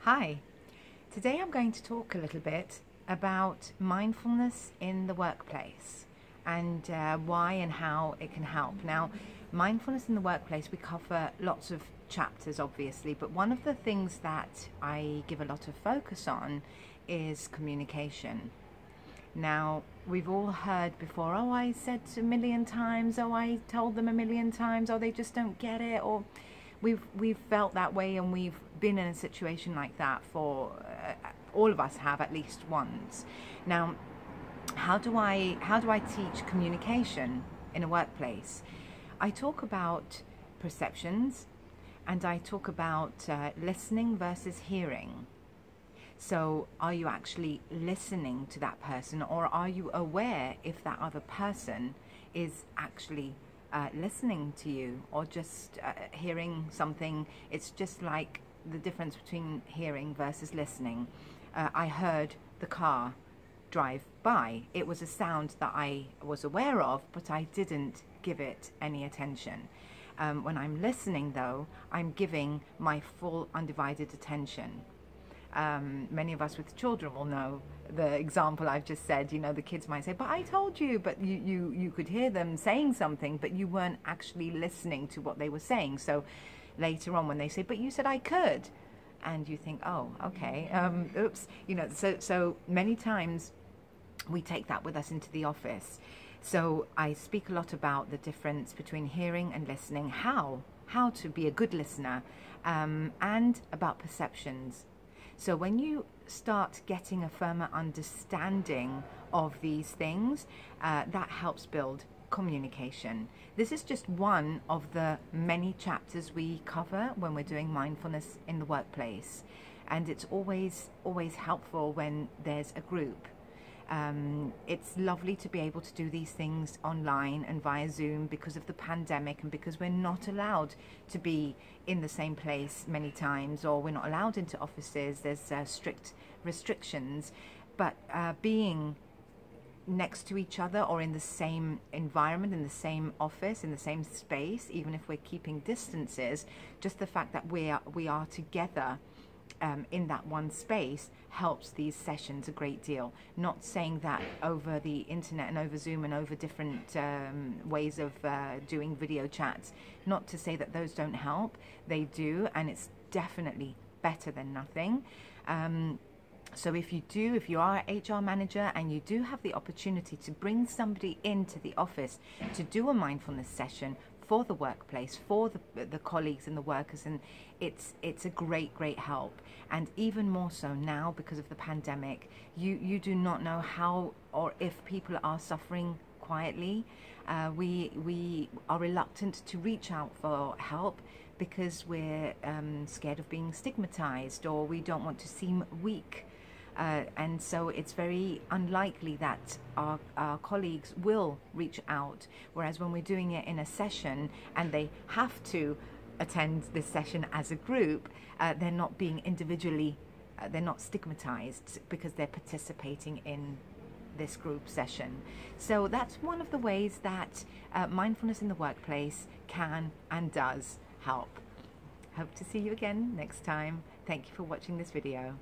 Hi, today I'm going to talk a little bit about mindfulness in the workplace and why and how it can help. Now, mindfulness in the workplace, we cover lots of chapters obviously, but one of the things that I give a lot of focus on is communication. Now, we've all heard before, oh, I said a million times, oh, I told them a million times, oh, they just don't get it, or we've felt that way, and we've been in a situation like that for all of us have at least once. Now, how do I teach communication in a workplace? I talk about perceptions, and I talk about listening versus hearing. So are you actually listening to that person, or are you aware if that other person is actually listening to you, or just hearing something? It's just like the difference between hearing versus listening. I heard the car drive by. It was a sound that I was aware of, but I didn't give it any attention. When I'm listening, though, I'm giving my full undivided attention. Many of us with children will know the example I've just said. You know, the kids might say, but I told you, but you could hear them saying something, but you weren't actually listening to what they were saying. So later on when they say, but you said I could, and you think, oh, okay, oops. You know, so many times we take that with us into the office. So I speak a lot about the difference between hearing and listening, how to be a good listener, and about perceptions. So when you start getting a firmer understanding of these things, that helps build communication. This is just one of the many chapters we cover when we're doing mindfulness in the workplace. And it's always helpful when there's a group. It's lovely to be able to do these things online and via Zoom because of the pandemic, and because we're not allowed to be in the same place many times, or we're not allowed into offices. There's strict restrictions, but being next to each other, or in the same environment, in the same office, in the same space, even if we're keeping distances, just the fact that we are together in that one space helps these sessions a great deal. Not saying that over the internet and over Zoom and over different ways of doing video chats, not to say that those don't help. They do, and it's definitely better than nothing. So if you are an HR manager and you do have the opportunity to bring somebody into the office to do a mindfulness session for the workplace, for the colleagues and the workers, and it's a great help. And even more so now because of the pandemic, you do not know how or if people are suffering quietly. We are reluctant to reach out for help because we're scared of being stigmatized, or we don't want to seem weak. And so it's very unlikely that our colleagues will reach out, whereas when we're doing it in a session and they have to attend this session as a group, they're not being individually, they're not stigmatized because they're participating in this group session. So that's one of the ways that mindfulness in the workplace can and does help. Hope to see you again next time. Thank you for watching this video.